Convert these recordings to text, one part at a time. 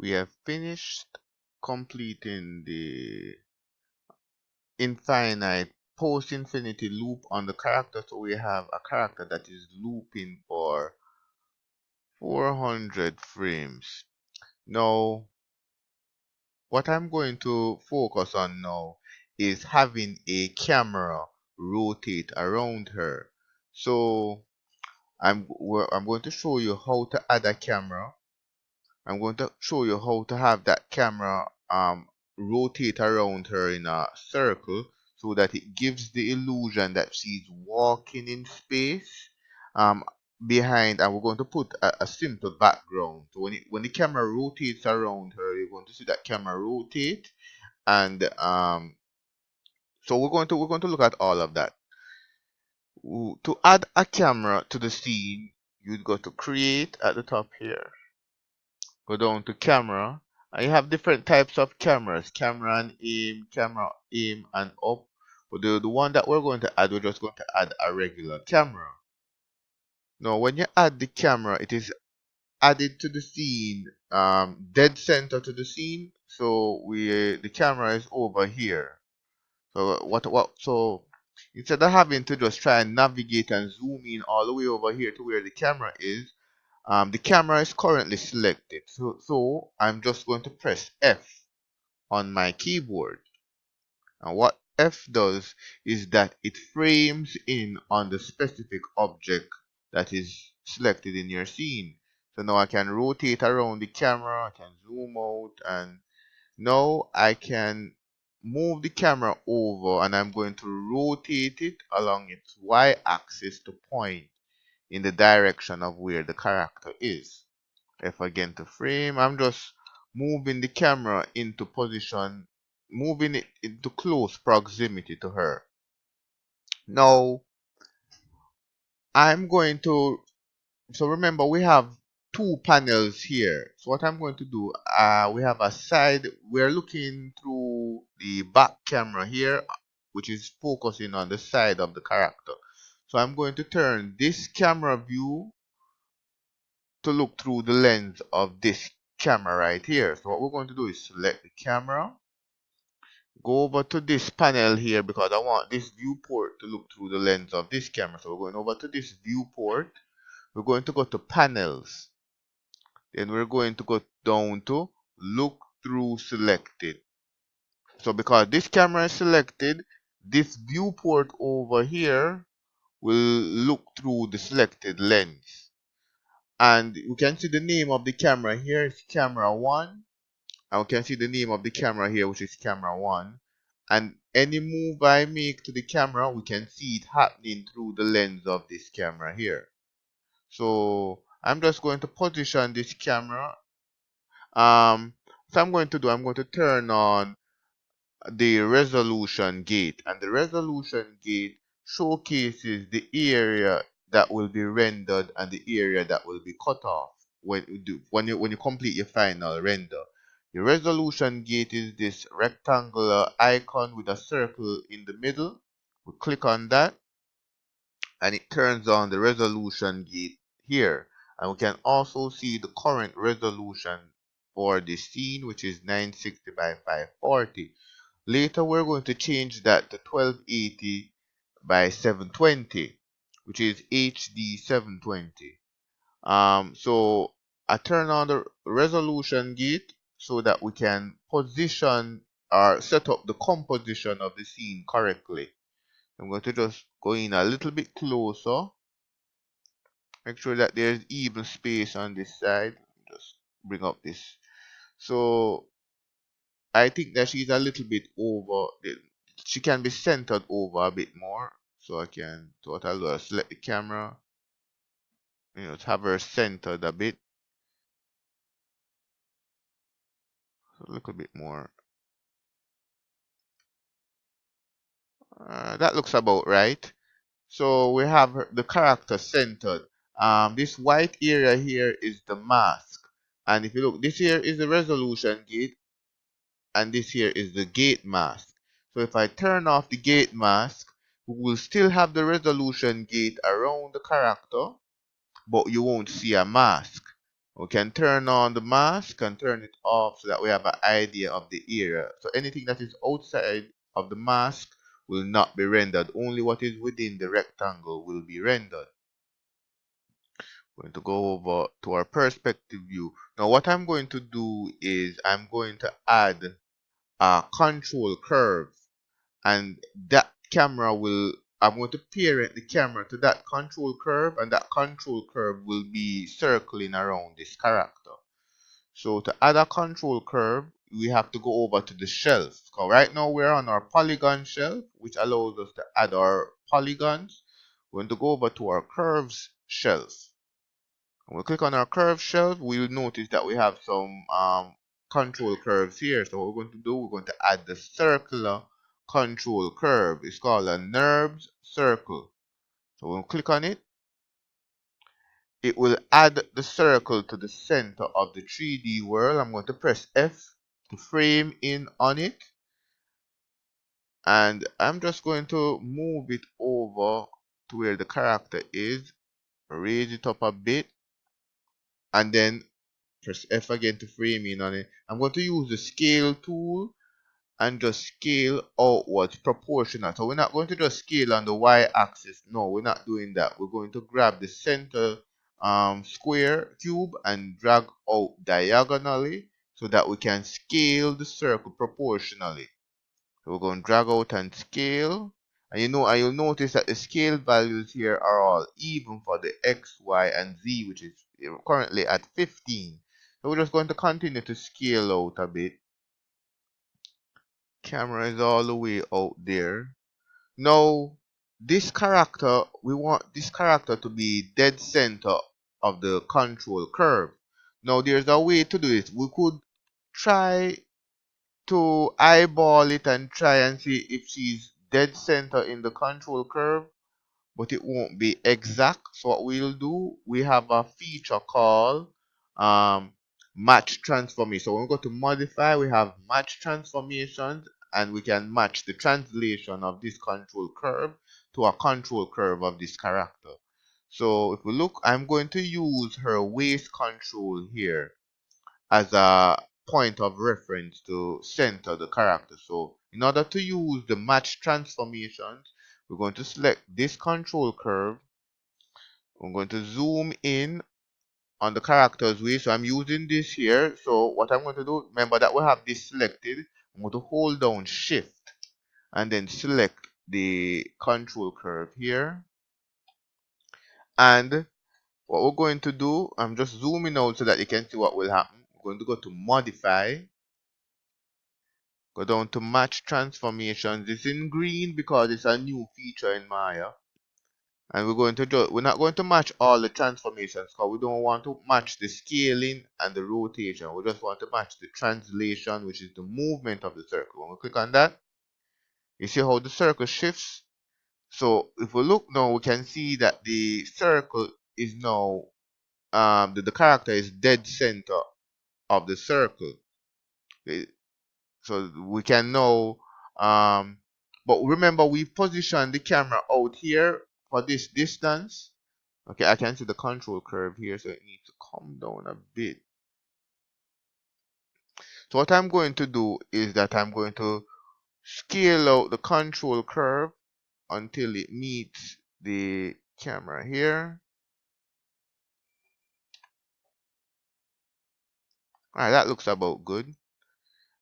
We have finished completing the infinite post-infinity loop on the character. So we have a character that is looping for 400 frames. Now, what I'm going to focus on now is having a camera rotate around her. So I'm going to show you how to add a camera. I'm going to show you how to have that camera rotate around her in a circle so that it gives the illusion that she's walking in space um, behind, and we're going to put a simple background. So when the camera rotates around her, you're going to see that camera rotate, and so we're going to look at all of that. To add a camera to the scene, you'd go to create at the top here. Go down to camera, and you have different types of cameras: camera aim and up. But the one that we're going to add, we're just going to add a regular camera. Now when you add the camera, it is added to the scene, dead center to the scene. So the camera is over here. So so instead of having to just try and navigate and zoom in all the way over here to where the camera is, the camera is currently selected. So I'm just going to press F on my keyboard. And what F does is that it frames in on the specific object that is selected in your scene. So now I can rotate around the camera, I can zoom out, and now I can move the camera over, and I'm going to rotate it along its y-axis to point in the direction of where the character is. If again to frame, I'm just moving the camera into position, moving it into close proximity to her. Now, I'm going to, so remember we have two panels here. So what I'm going to do, we have a side, we're looking through the back camera here, which is focusing on the side of the character. So I'm going to turn this camera view to look through the lens of this camera right here. So what we're going to do is select the camera, go over to this panel here because I want this viewport to look through the lens of this camera. So we're going over to this viewport. We're going to go to panels. Then we're going to go down to look through selected. So because this camera is selected, this viewport over here will look through the selected lens. And you can see the name of the camera here is camera 1. And we can see the name of the camera here, which is camera 1. And any move I make to the camera, we can see it happening through the lens of this camera here. So I'm just going to position this camera. So I'm going to turn on the resolution gate, and the resolution gate showcases the area that will be rendered and the area that will be cut off when you complete your final render. The resolution gate is this rectangular icon with a circle in the middle. We click on that, and it turns on the resolution gate here. And we can also see the current resolution for the scene, which is 960 by 540. Later, we're going to change that to 1280 by 720, which is HD 720. So I turn on the resolution gate so that we can position or set up the composition of the scene correctly. I'm going to just go in a little bit closer. Make sure that there's even space on this side. Just bring up this. So I think that she's a little bit over. She can be centered over a bit more. So so what I'll do, I'll select the camera. To have her centered a bit. A little bit more. That looks about right. So we have the character centered. This white area here is the mask. And if you look, this here is the resolution gate, and this here is the gate mask. So if I turn off the gate mask, we will still have the resolution gate around the character, but you won't see a mask. We can turn on the mask and turn it off so that we have an idea of the area. So anything that is outside of the mask will not be rendered. Only what is within the rectangle will be rendered. We're going to go over to our perspective view. Now what I'm going to do is I'm going to add a control curve, and that camera will, I'm going to parent the camera to that control curve, and that control curve will be circling around this character. So to add a control curve, we have to go over to the shelf. So right now we're on our polygon shelf, which allows us to add our polygons. We're going to go over to our curves shelf. When we click on our curve shelf, we'll notice that we have some control curves here. So what we're going to do, we're going to add the circular control curve. It's called a NURBS circle. So when we click on it, it will add the circle to the center of the 3D world. I'm going to press F to frame in on it. And I'm just going to move it over to where the character is, raise it up a bit, and then press F again to frame in on it. I'm going to use the scale tool and just scale outwards proportional. So we're not going to just scale on the y-axis. No, we're not doing that. We're going to grab the center square cube and drag out diagonally so that we can scale the circle proportionally. So we're going to drag out and scale. And you'll notice that the scale values here are all even for the X, Y, and Z, which is currently at 15. So we're just going to continue to scale out a bit. Camera is all the way out there. Now, this character, we want this character to be dead center of the control curve. Now, there's a way to do it. We could try to eyeball it and try and see if she's dead center in the control curve, but it won't be exact. So what we'll do, we have a feature called match transformation. So when we go to modify, we have match transformations, and we can match the translation of this control curve to a control curve of this character. So if we look, I'm going to use her waist control here as a point of reference to center the character. So in order to use the match transformations, we're going to select this control curve. I'm going to zoom in on the character's waist. So I'm using this here. So what I'm going to do, remember that we have this selected. I'm going to hold down shift and then select the control curve here. And what we're going to do, I'm just zooming out so that you can see what will happen. We're going to go to modify. Go down to match transformations. It's in green because it's a new feature in Maya. And we're not going to match all the transformations because we don't want to match the scaling and the rotation. We just want to match the translation, which is the movement of the circle. When we click on that, you see how the circle shifts. So if we look now, we can see that the circle is now the character is dead center of the circle. So we can now but remember we positioned the camera out here for this distance. Okay, I can see the control curve here, so it needs to come down a bit. So what I'm going to do is that I'm going to scale out the control curve until it meets the camera here. Alright, that looks about good.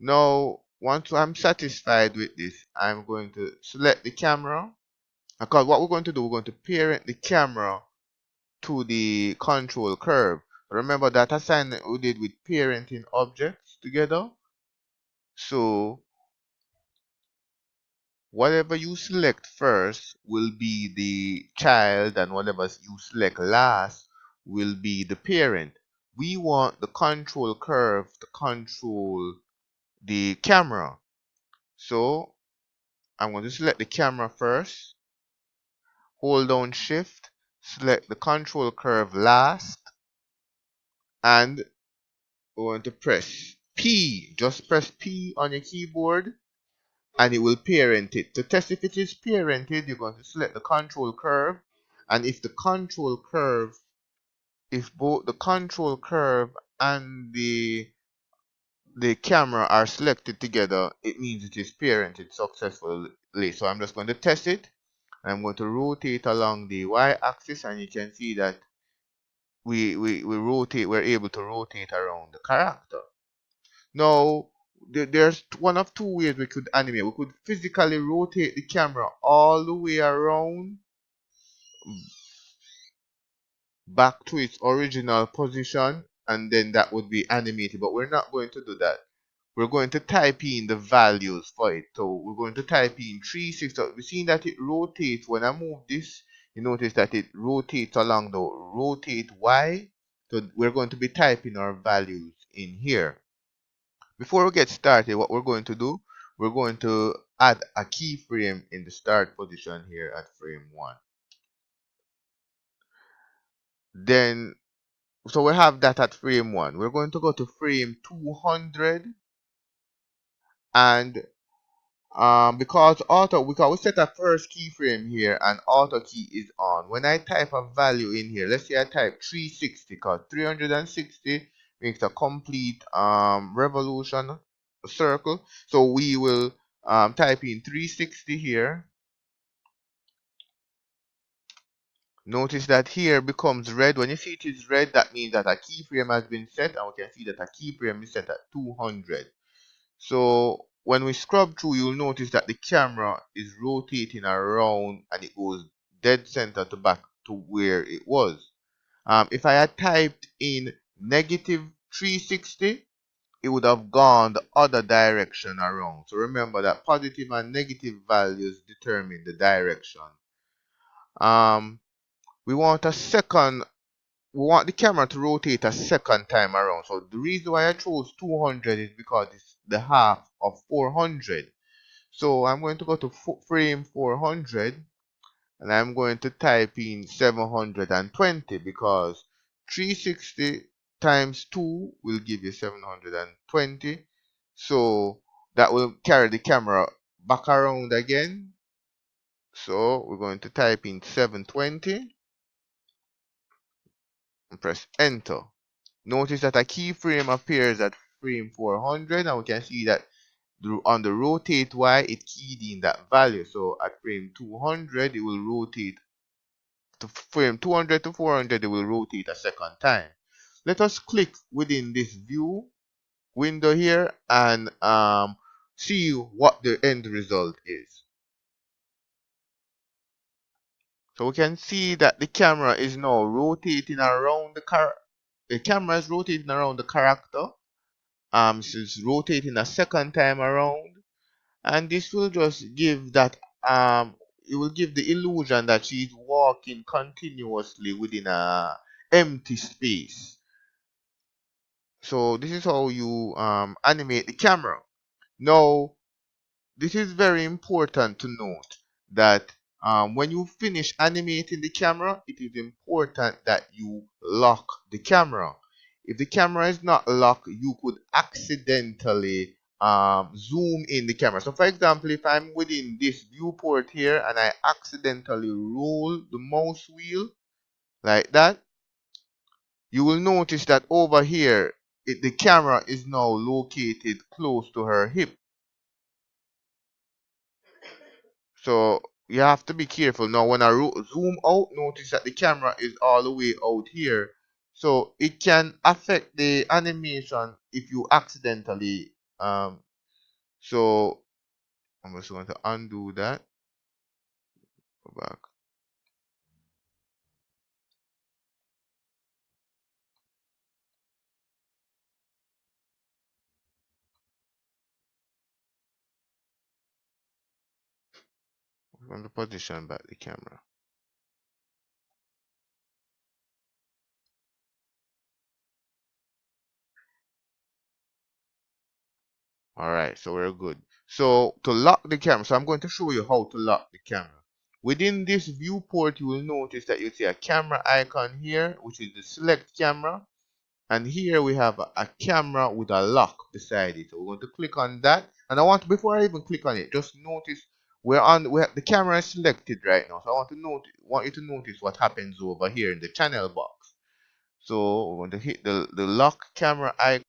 Now, once I'm satisfied with this, I'm going to select the camera. Because what we're going to do, we're going to parent the camera to the control curve. Remember that assignment we did with parenting objects together? So, whatever you select first will be the child, and whatever you select last will be the parent. We want the control curve to control the camera. So, I'm going to select the camera first, hold down shift, select the control curve last, and we're going to press P. Just press P on your keyboard and it will parent it. To test if it is parented, you're going to select the control curve, and if the control curve if both the control curve and the camera are selected together, it means it is parented successfully. So I'm just going to test it. I'm going to rotate along the y-axis, and you can see that we're able to rotate around the character. Now, there's one of two ways we could animate. We could physically rotate the camera all the way around back to its original position, and then that would be animated. But we're not going to do that. We're going to type in the values for it. So we're going to type in 360. So we've seen that it rotates. When I move this, you notice that it rotates along the rotate Y. So we're going to be typing our values in here. Before we get started, what we're going to do, we're going to add a keyframe in the start position here at frame 1. Then, so we have that at frame 1. We're going to go to frame 200, and because we set a first keyframe here and auto key is on. When I type a value in here, let's say I type 360, because 360 makes a complete revolution circle. So we will type in 360 here. Notice that here becomes red. When you see it is red, that means that a keyframe has been set, and we can see that a keyframe is set at 200. So when we scrub through, you'll notice that the camera is rotating around and it goes dead center to back to where it was. If I had typed in negative 360, it would have gone the other direction around. So remember that positive and negative values determine the direction. Um, we want a second, we want the camera to rotate a second time around. So the reason why I chose 200 is because it's the half of 400. So I'm going to go to frame 400, and I'm going to type in 720, because 360 times 2 will give you 720. So that will carry the camera back around again. So we're going to type in 720 and press enter. Notice that a keyframe appears at frame 400, and we can see that on the rotate Y, it keyed in that value. So at frame 200, it will rotate to frame 200 to 400, it will rotate a second time. Let us click within this view window here and see what the end result is. So we can see that the camera is now rotating around the camera is rotating around the character. So it's rotating a second time around, and this will just give that it will give the illusion that she's walking continuously within a empty space. So this is how you animate the camera. Now, this is very important to note that when you finish animating the camera, it is important that you lock the camera. If the camera is not locked, you could accidentally zoom in the camera. So for example, if I'm within this viewport here and I accidentally roll the mouse wheel like that, you will notice that over here, the camera is now located close to her hip. So you have to be careful. Now when I zoom out, notice that the camera is all the way out here. So it can affect the animation if you accidentally so I'm just going to undo that. Go back. I'm going to position back the camera. Alright, so we're good. So to lock the camera, so I'm going to show you how to lock the camera. Within this viewport, you will notice that you see a camera icon here, which is the select camera. And here we have a camera with a lock beside it. So we're going to click on that. And I want, before I even click on it, just notice the camera is selected right now. So I want you to notice what happens over here in the channel box. So we're going to hit the lock camera icon